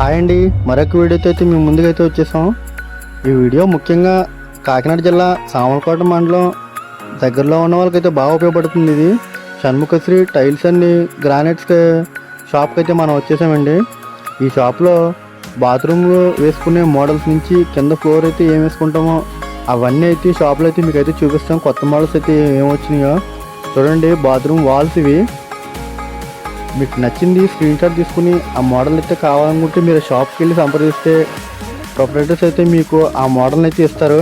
Hi అండి, మరొక వీడియోతో అయితే మేము ముందుకైతే వచ్చేసాం. ఈ వీడియో ముఖ్యంగా కాకినాడ జిల్లా సామర్లకోట మండలం దగ్గరలో ఉన్న వాళ్ళకైతే బాగా ఉపయోగపడుతుంది. ఇది షణ్ముఖశ్రీ టైల్స్ అండ్ గ్రానైట్స్ షాప్కి అయితే మనం వచ్చేసామండి. ఈ షాప్లో బాత్రూమ్ వేసుకునే మోడల్స్ నుంచి కింద ఫ్లోర్ అయితే ఏం వేసుకుంటామో అవన్నీ అయితే షాప్లో అయితే మీకు అయితే చూపిస్తాం. కొత్త మోడల్స్ అయితే ఏమొచ్చినాయో చూడండి. బాత్రూమ్ వాల్స్ ఇవి మీకు నచ్చింది స్క్రీన్ షాట్ తీసుకుని ఆ మోడల్ అయితే కావాలనుకుంటే మీరు షాప్కి వెళ్ళి సంప్రదిస్తే ప్రొపరేటర్స్ అయితే మీకు ఆ మోడల్ని అయితే ఇస్తారు.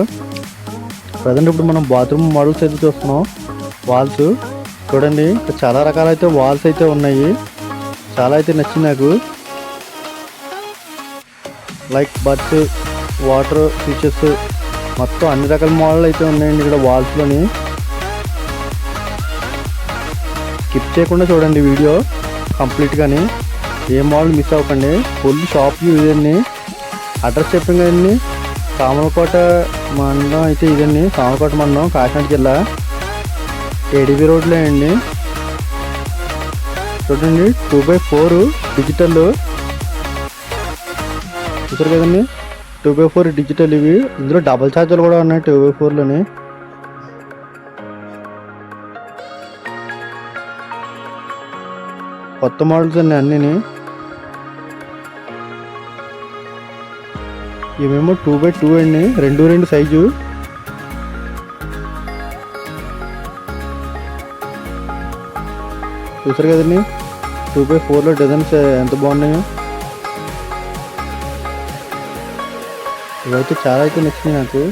ప్రజెంట్ ఇప్పుడు మనం బాత్రూమ్ మోడల్స్ అయితే చూస్తున్నాం. వాల్స్ చూడండి, చాలా రకాలైతే వాల్స్ అయితే ఉన్నాయి. చాలా అయితే నచ్చింది నాకు. లైక్ బర్డ్స్, వాటర్ ఫీచర్స్ మొత్తం అన్ని రకాల మోడల్ అయితే ఉన్నాయండి ఇక్కడ వాల్స్లోని. స్కిప్ చేయకుండా చూడండి వీడియో కంప్లీట్గాని, ఏ మోడల్ మిస్ అవ్వకండి. ఫుల్ షాప్ ఇదండి. అడ్రస్ చెప్పాం కదండి, సామర్లకోట మండలం అయితే ఇదండి. సామర్లకోట మండలం కాకినాడ జిల్లా ఏడీబీ రోడ్లో అండి. చూడండి 2x4 డిజిటల్ చూసారు కదండి. 2x4 డిజిటల్ ఇవి. ఇందులో డబల్ ఛార్జర్లు కూడా ఉన్నాయి 2x4లోని. కొత్త మోడల్స్ అండి అన్నీ. ఇవేమో 2x2 అండి, 2x2 సైజు. చూసారు కదండి 2x4లో డిజైన్స్ ఎంత బాగున్నాయో. ఇవైతే చాలా అయితే నచ్చినాయి నాకు.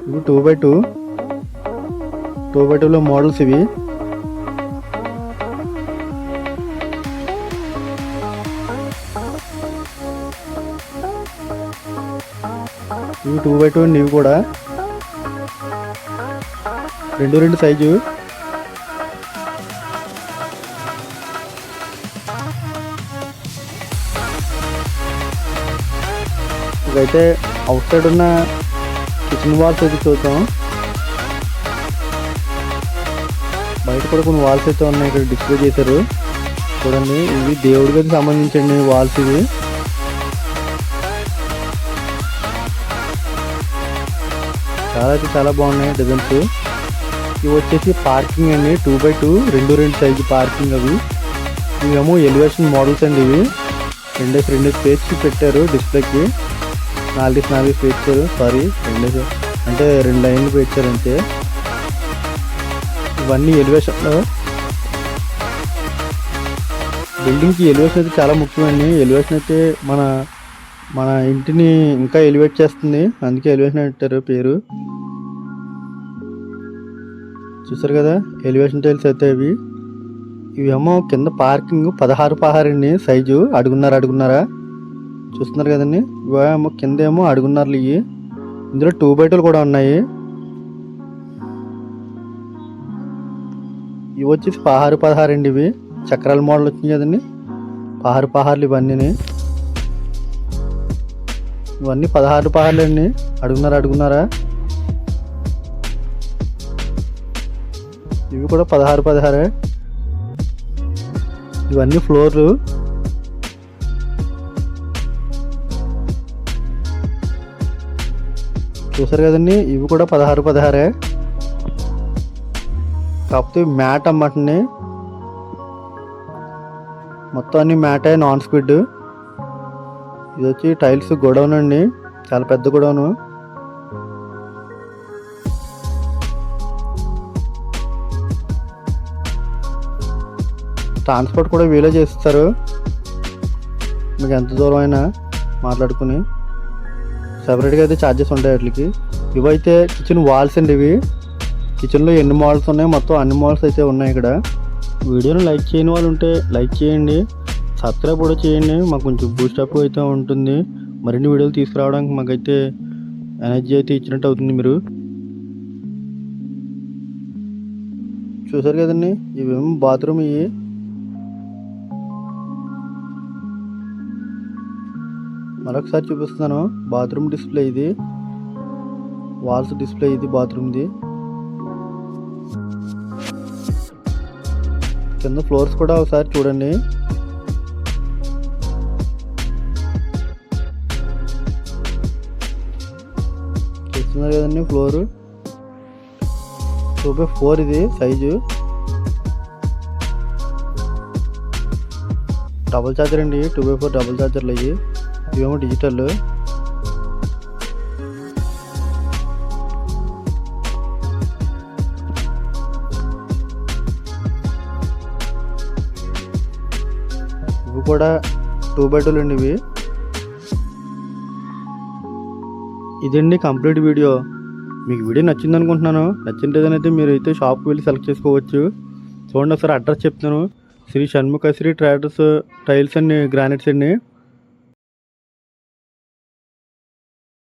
ఇవి 2x2లో మోడల్స్ ఇవి. ఇవి 2x2 అండి. ఇవి కూడా 2x2 సైజు. ఇవైతే అవుట్ సైడ్ ఉన్న కిచెన్ వాల్స్ అయితే చూద్దాం. బయట కూడా కొన్ని వాల్స్ అయితే ఉన్నాయి, ఇక్కడ డిస్ప్లే చేశారు చూడండి. ఇవి దేవుడి గదికి సంబంధించండి వాల్స్ ఇవి. చాలా అయితే చాలా బాగున్నాయి డిజైన్స్. ఇవి వచ్చేసి పార్కింగ్ అండి, 2x2 2x2 సైజు పార్కింగ్. అవి ఇవేమో ఎలివేషన్ మోడల్స్ అండి. ఇవి 2x2 స్పేస్ పెట్టారు డిస్ప్లేకి. 4x4 పెట్టారు. సారీ 2 అంటే 2 లైన్లు పెట్టారు అంతే. ఇవన్నీ ఎలివేషన్లో. బిల్డింగ్కి ఎలివేషన్ అయితే చాలా ముఖ్యమండి. ఎలివేషన్ అయితే మన ఇంటిని ఇంకా ఎలివేట్ చేస్తుంది, అందుకే ఎలివేషన్ పెట్టారు పేరు. చూసారు కదా ఎలివేషన్ టైల్స్ అయితే ఇవి. ఇవేమో కింద పార్కింగ్ 16x6 అండి సైజు. అడుగున్నారా చూస్తున్నారు కదండి. ఇవేమో కింద ఏమో అడుగున్నారులు. ఇవి ఇందులో 2x2 కూడా ఉన్నాయి. ఇవి వచ్చేసి 16x6 అండి. ఇవి చక్రాల మోడల్ వచ్చింది కదండి, 16x6 ఇవన్నీ. ఇవన్నీ 16x6 అండి. అడుగున్నారా. ఇవి కూడా 16x6. ఇవన్నీ ఫ్లోర్లు. చూసారు కదండి, ఇవి కూడా 16x6. కాకపోతే మ్యాట్ అమ్మటండి, మొత్తం అన్ని మ్యాట్ నాన్ స్క్విడ్. ఇది వచ్చి టైల్స్ గొడౌన్ అండి, చాలా పెద్ద గొడౌను. ట్రాన్స్పోర్ట్ కూడా వీలే చేస్తారు, మీకు ఎంత దూరం అయినా మాట్లాడుకుని. సెపరేట్గా అయితే ఛార్జెస్ ఉంటాయి వాటికి. ఇవైతే కిచెన్ వాల్స్ అండి. ఇవి కిచెన్లో ఎన్ని మోడల్స్ ఉన్నాయి, మొత్తం అన్ని మోడల్స్ అయితే ఉన్నాయి ఇక్కడ. వీడియోని లైక్ చేయని వాళ్ళు ఉంటే లైక్ చేయండి, సబ్స్క్రైబ్ కూడా చేయండి. మాకు కొంచెం బూస్టప్ అయితే ఉంటుంది. మరిన్ని వీడియోలు తీసుకురావడానికి మాకైతే ఎనర్జీ అయితే ఇచ్చినట్టు అవుతుంది. మీరు చూసారు కదండి, ఇవేమో బాత్రూమ్. ఇవి మరొకసారి చూపిస్తున్నాను. బాత్రూమ్ డిస్ప్లే ఇది, వాల్స్ డిస్ప్లే ఇది బాత్రూమ్ది. కింద ఫ్లోర్స్ కూడా ఒకసారి చూడండి. చూస్తున్నారు కదండి ఫ్లోరు 2x4 ఇది సైజు. డబుల్ ఛార్జర్ అండి, 2x4 డబుల్ ఛార్జర్లు అయ్యి. ఇవేమో డిజిటల్. ఇవి కూడా 2x2 అండి ఇవి. ఇదండి కంప్లీట్ వీడియో. మీకు వీడియో నచ్చింది అనుకుంటున్నాను. నచ్చిందేదైతే మీరు అయితే షాప్కి వెళ్ళి సెలెక్ట్ చేసుకోవచ్చు. చూడండి ఒకసారి అడ్రస్ చెప్తున్నాను. Shri Shanmukha Shri traders tiles and granites అండి.